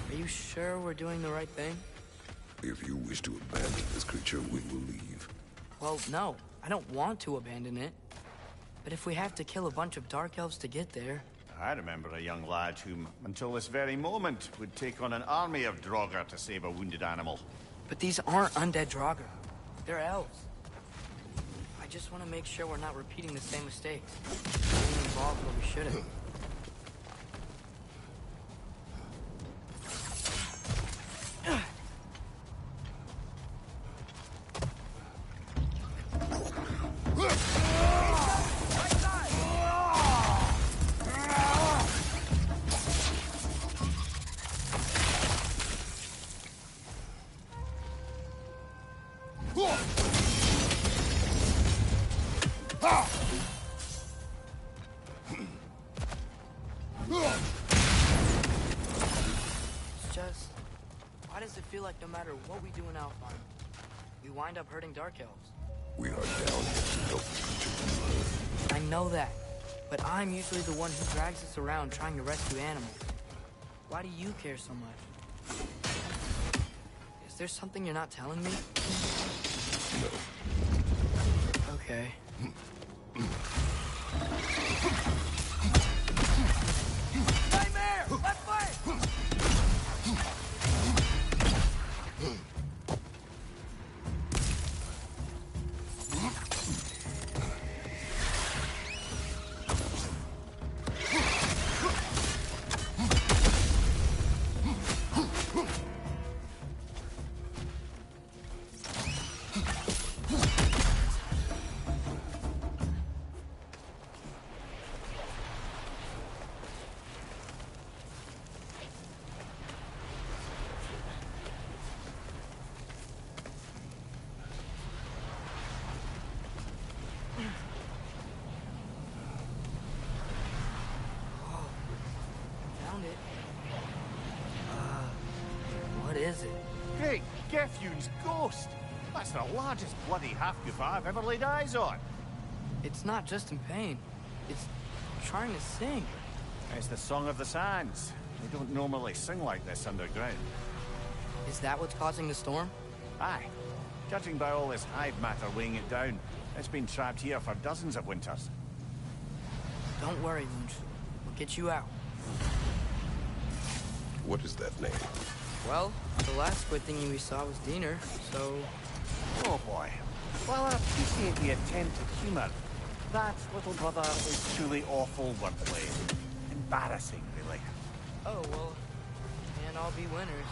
Are you sure we're doing the right thing?
If you wish to abandon this creature, we will leave.
Well, no. I don't want to abandon it. But if we have to kill a bunch of dark elves to get there...
I remember a young lad whom, until this very moment, would take on an army of Draugr to save a wounded animal.
But these aren't undead Draugr. They're elves. I just want to make sure we're not repeating the same mistakes. Getting involved where we shouldn't. No matter what we do in Alfheim, we wind up hurting dark elves.
We are down here to help the creature.
I know that, but I'm usually the one who drags us around trying to rescue animals. Why do you care so much? Is there something you're not telling me?
No.
Okay. Nightmare! Left foot! What is it?
Great Gefyun's ghost! That's the largest bloody Hafgufa I've ever laid eyes on.
It's not just in pain. It's trying to sing.
It's the Song of the Sands. They don't normally sing like this underground.
Is that what's causing the storm?
Aye. Judging by all this hive matter weighing it down, it's been trapped here for dozens of winters.
Don't worry, Lunch. We'll get you out.
What is that name?
Well, the last squid thingy we saw was Diener, so...
Oh boy. While I appreciate the attempt at humor, that little brother is truly awful wordplay. Embarrassing, really.
Oh, well, can't all be winners.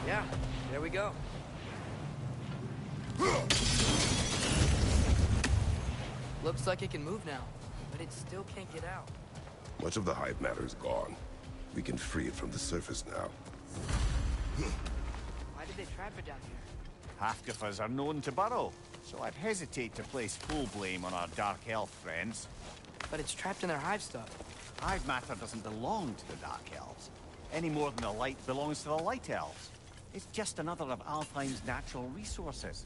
Yeah, there we go. Looks like it can move now, but it still can't get out.
Much of the hive matter is gone. We can free it from the surface now.
Why did they trap it down here?
Hafgufas are known to burrow, so I'd hesitate to place full blame on our Dark Elf friends.
But it's trapped in their hive stuff.
Hive matter doesn't belong to the Dark Elves. any more than the light belongs to the Light Elves. It's just another of Alfheim's natural resources.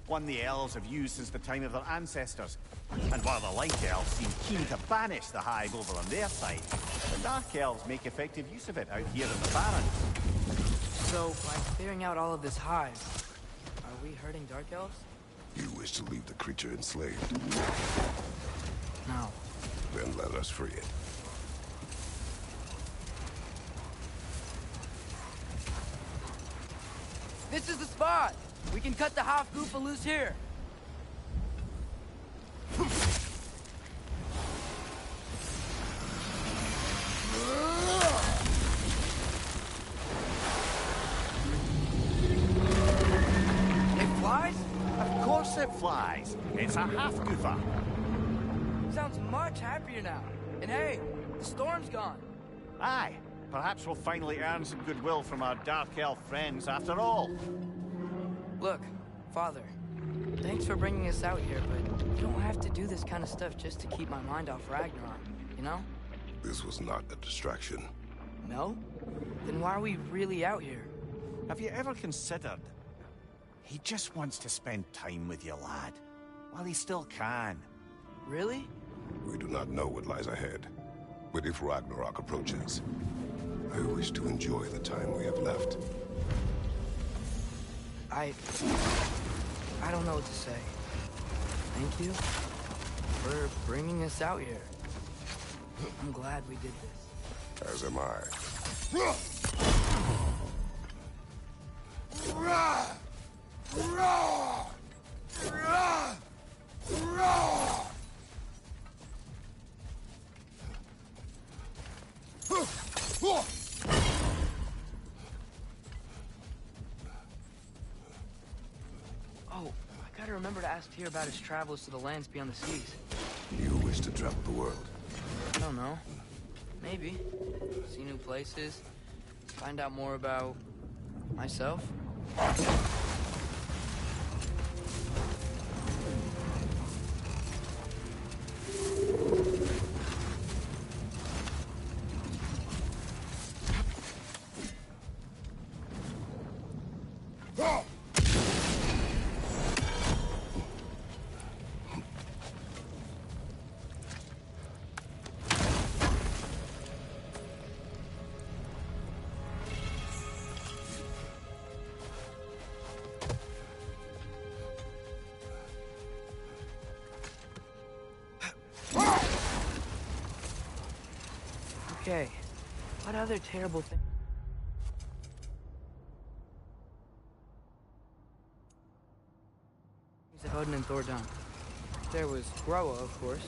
One the elves have used since the time of their ancestors. And while the Light Elves seem keen to banish the Hive over on their side, the Dark Elves make effective use of it out here in the Barrens.
So, by clearing out all of this hive, are we hurting Dark Elves?
You wish to leave the creature enslaved?
No.
Then let us free it.
This is the spot! We can cut the half goofa loose here! It flies?
Of course it flies. It's a half-goofa.
Sounds much happier now. And hey, the storm's gone.
Aye. Perhaps we'll finally earn some goodwill from our Dark Elf friends after all.
Look, Father, thanks for bringing us out here, but you don't have to do this kind of stuff just to keep my mind off Ragnarok, you know?
This was not a distraction.
No? Then why are we really out here?
Have you ever considered? He just wants to spend time with you, lad. While he still can.
Really?
We do not know what lies ahead. But if Ragnarok approaches, I wish to enjoy the time we have left.
I don't know what to say. Thank you for bringing us out here. I'm glad we did this.
As am I.
Oh, I gotta remember to ask Tyr about his travels to the lands beyond the seas.
You wish to travel the world?
I don't know. Maybe. See new places. Find out more about myself. Okay, what other terrible thing? Have Odin and Thor done? There was Groa, of course.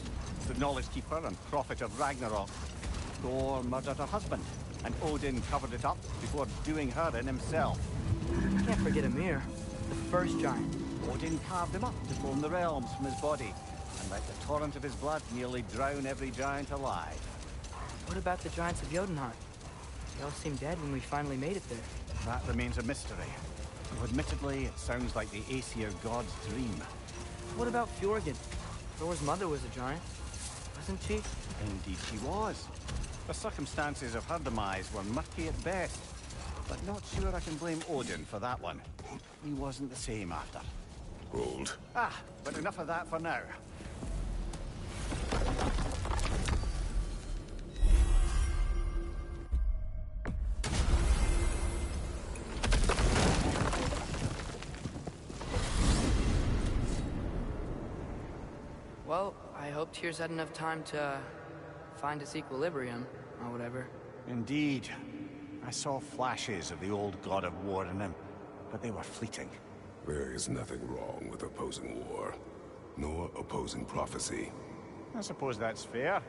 The Knowledge Keeper and Prophet of Ragnarok. Thor murdered her husband, and Odin covered it up before doing her in himself.
Can't forget Ymir, the first giant.
Odin carved him up to form the realms from his body, and let the torrent of his blood nearly drown every giant alive.
What about the giants of Jotunheim? They all seemed dead when we finally made it there.
That remains a mystery. Though admittedly, it sounds like the Aesir god's dream.
What about Fjorgyn? Thor's mother was a giant, wasn't she?
Indeed she was. The circumstances of her demise were murky at best. But not sure I can blame Odin for that one. He wasn't the same after.
Old.
But enough of that for now.
Well, I hope Tyr's had enough time to find his equilibrium, or whatever.
Indeed. I saw flashes of the old god of war in him, but they were fleeting.
There is nothing wrong with opposing war, nor opposing prophecy.
I suppose that's fair.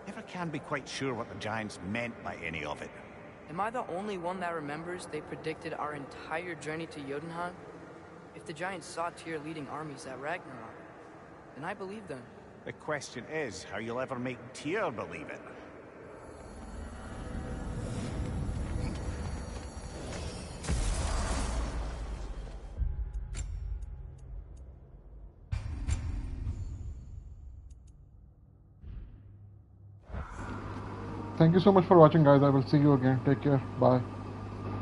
Never can be quite sure what the Giants meant by any of it.
Am I the only one that remembers they predicted our entire journey to Jotunheim? If the Giants saw Tyr leading armies at Ragnarok, then I believe them.
The question is how you'll ever make Tyr believe it.
Thank you so much for watching, guys. I will see you again. Take care. Bye.